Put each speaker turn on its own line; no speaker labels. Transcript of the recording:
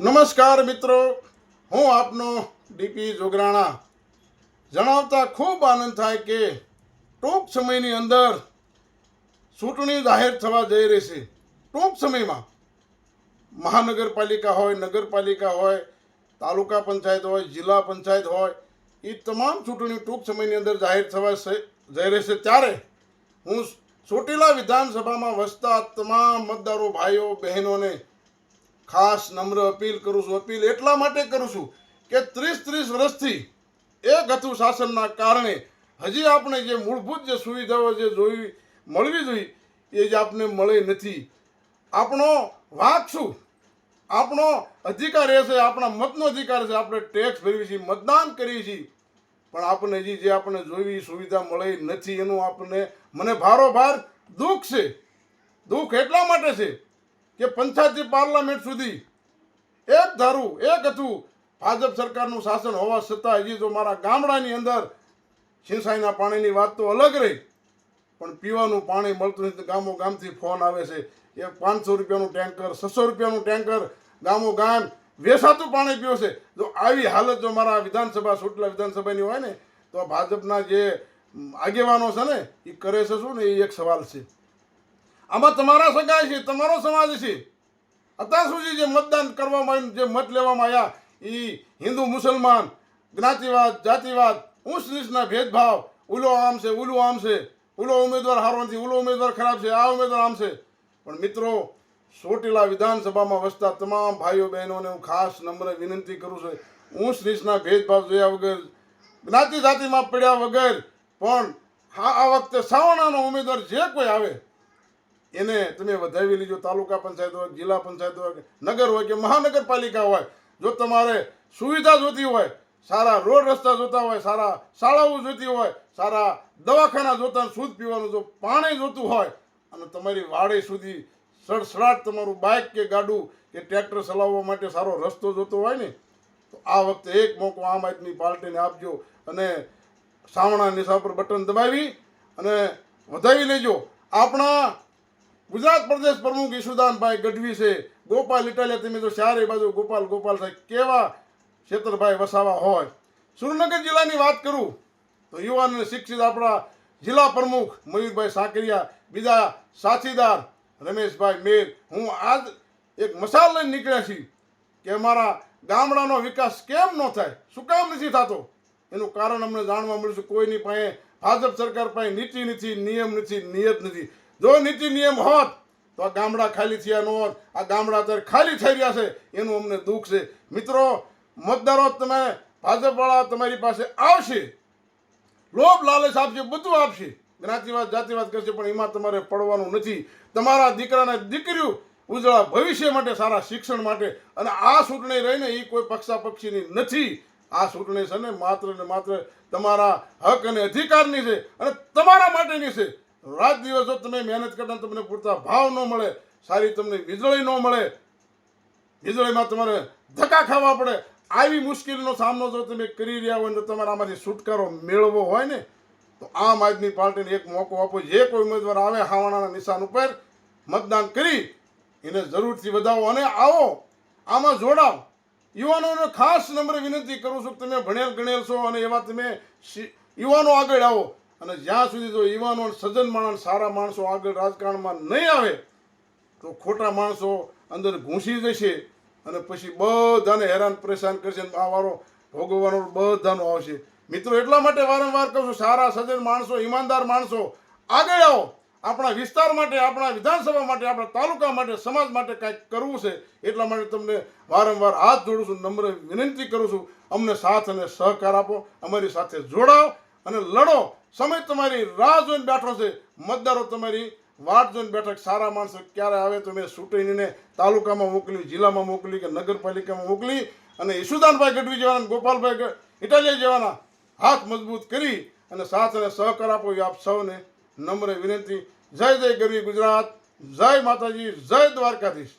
નમસ્કાર મિત્રો, હું આપનો ડીપી જોગરાણા જણાવતા ખૂબ આનંદ થાય કે ટૂંક સમયની અંદર ચૂંટણી જાહેર થવા જઈ રહી છે. ટૂંક સમયમાં મહાનગરપાલિકા હોય, નગરપાલિકા હોય, તાલુકા પંચાયત હોય, જિલ્લા પંચાયત હોય, એ તમામ ચૂંટણી ટૂંક સમયની અંદર જાહેર થવા જઈ રહી છે. ત્યારે હું ચોટીલા વિધાનસભામાં વસતા તમામ મતદારો ભાઈઓ બહેનોને ખાસ નમ્ર અપીલ કરું છું. અપીલ એટલા માટે કરું છું કે 30 વર્ષથી એક હતું શાસનના કારણે હજી આપણે જે મૂળભૂત જે સુવિધાઓ જે મળવી જોઈએ એ જ આપણે મળી નથી. આપણો વાંક શું? આપણો અધિકાર એ છે, આપણા મતનો અધિકાર છે. આપણે ટેક્સ ભરવી છીએ, મતદાન કરીએ છીએ, પણ આપણને હજી જે આપણે જોઈ સુવિધા મળી નથી. એનું મને ભારોભાર દુઃખ છે. દુઃખ એટલા માટે છે કે પંચાયતથી પાર્લામેન્ટ સુધી એક ધારું એક હતું ભાજપ સરકારનું શાસન હોવા છતાં હજી તો મારા ગામડાની અંદર સિંચાઈના પાણીની વાત તો અલગ રહી, પણ પીવાનું પાણી મળતું નથી. ગામો ગામથી ફોન આવે છે, એ 500 રૂપિયાનું ટેન્કર, 600 રૂપિયાનું ટેન્કર ગામો ગામ વેસાતું પાણી પીવે છે. જો આવી હાલત જો મારા વિધાનસભા ચોટીલા વિધાનસભાની હોય ને તો ભાજપના જે આગેવાનો છે ને એ કરે છે શું ને, એ એક સવાલ છે. આમાં તમારા સગાઈ છે, તમારો સમાજ છે. અત્યાર સુધી જે મતદાન કરવામાં જે મત લેવામાં આવ્યા એ હિન્દુ મુસલમાન, જ્ઞાતિવાદ, જાતિવાદ, ઊંચ નીચના ભેદભાવ, ઉલો આમ છે, ઉલું આમ છે, ઉલો ઉમેદવાર સારો નથી, ઉલો ઉમેદવાર ખરાબ છે, આ ઉમેદવાર આમ છે. પણ મિત્રો, ચોટીલા વિધાનસભામાં વસતા તમામ ભાઈઓ બહેનોને હું ખાસ નમ્ર વિનંતી કરું છું, ઊંચ નીચના ભેદભાવ જોયા વગર, જ્ઞાતિ જાતિમાં પડ્યા વગર પણ આ વખતે સાવણાનો ઉમેદવાર જે કોઈ આવે એને તમે વધાવી લીજો. તાલુકા પંચાયત હોય, જિલ્લા પંચાયત હોય, નગર હોય કે મહાનગરપાલિકા હોય, જો તમારે સુવિધા જોતી હોય, સારા રોડ રસ્તા જોતા હોય, સારા શાળાઓ જોતી હોય, સારા દવાખાના જોતા, શુદ્ધ પીવાનું જો પાણી જોતું હોય, અને તમારી વાડી સુધી સડસડાટ તમારું બાઇક કે ગાડું કે ટ્રેક્ટર ચલાવવા માટે સારો રસ્તો જોતો હોય ને, તો આ વખતે એક મોકો આમ આદમી પાર્ટીને આપજો અને સાવણા નિશા પર બટન દબાવી અને વધાવી લેજો. આપણા ગુજરાત પ્રદેશ પ્રમુખ ઈશુદાનભાઈ ગઢવી છે, ગોપાલ ઇટાલિયા, તમે તો ચારે બાજુ ગોપાલ ગોપાલ સાહેબ કેવા ક્ષેત્રભાઈ વસાવા હોય. સુરેન્દ્રનગર જિલ્લાની વાત કરું તો યુવાન અને શિક્ષિત આપણા જિલ્લા પ્રમુખ મયુરભાઈ સાકરિયા, બીજા સાથીદાર રમેશભાઈ મેર. હું આજ એક મસાલ લઈને નીકળ્યા છીએ કે અમારા ગામડાનો વિકાસ કેમ ન થાય, શું કામ નથી થતો, એનું કારણ અમને જાણવા મળ્યું. કોઈની પાસે ભાજપ સરકાર પાસે નીતિ નથી, નિયમ નથી, નિયત નથી. જો નીતિ નિયમ હોત તો આ ગામડા ખાલી થયા ન હોત. આ ગામડા અત્યારે ખાલી થઈ રહ્યા છે, એનું અમને દુઃખ છે. મિત્રો, મતદારો તમે ભાજપવાળા તમારી પાસે આવશે, લોભ લાલચ આપશે, બધું આપશે, જ્ઞાતિવાદ જાતિવાદ કરશે, પણ એમાં તમારે પડવાનું નથી. તમારા દીકરાને દીકરીઓ ઉજળા ભવિષ્ય માટે, સારા શિક્ષણ માટે. અને આ ચૂંટણી રહીને એ કોઈ પક્ષાપક્ષીની નથી. આ ચૂંટણી છે ને માત્ર ને માત્ર તમારા હક અને અધિકારની છે અને તમારા માટેની છે. રાત દિવસ જો તમે મહેનત કરતા તમને પૂરતા ભાવ ન મળે, સારી તમને વીજળી ન મળે, વીજળીમાં તમારે ધક્કા ખાવા પડે, આવી મુશ્કેલીનો સામનો જો તમે કરી રહ્યા હોય ને તમારે આમાંથી છુટકારો મેળવવો હોય ને તો આમ આદમી પાર્ટીને એક મોકો આપો. જે કોઈ ઉમેદવાર આવે હાવાણાના નિશાન ઉપર મતદાન કરી એને જરૂરથી વધાવો અને આવો, આમાં જોડાવ. યુવાનોને ખાસ નમ્ર વિનંતી કરું છું કે તમે ભણેલ ગણેલ છો અને એવા તમે યુવાનો આગળ આવો. અને જ્યાં સુધી જો યુવાનો સજ્જન માણસ, સારા માણસો આગળ રાજકારણમાં નહીં આવે તો ખોટા માણસો અંદર ઘૂસી જશે અને પછી બધાને હેરાન પરેશાન કરશે. આ વારો ભોગવવાનો બધાનો આવશે. મિત્રો, એટલા માટે વારંવાર કહું છું, સારા સજ્જન માણસો, ઈમાનદાર માણસો આગળ આવો. આપણા વિસ્તાર માટે, આપણા વિધાનસભા માટે, આપણા તાલુકા માટે, સમાજ માટે કાંઈક કરવું છે. એટલા માટે તમને વારંવાર હાથ જોડું છું, નમ્ર વિનંતી કરું છું, અમને સાથ અને સહકાર આપો, અમારી સાથે જોડાઓ અને લડો. સમય તમારી રાહ જોઈને બેઠો છે, મતદારો તમારી વાટ જોઈને બેઠક. સારા માણસો ક્યારે આવે તો મેં ચૂંટણીને તાલુકામાં મોકલી, જિલ્લામાં મોકલી કે નગરપાલિકામાં મોકલી અને ઈશુદાનભાઈ ગઢવી જેવાના, ગોપાલભાઈ ઇટાલિયા જેવાના હાથ મજબૂત કરી અને સાથ અને સહકાર આપો. એ આપ સૌને નમ્ર વિનંતી. જય જય ગરવી ગુજરાત, જય માતાજી, જય દ્વારકાધીશ.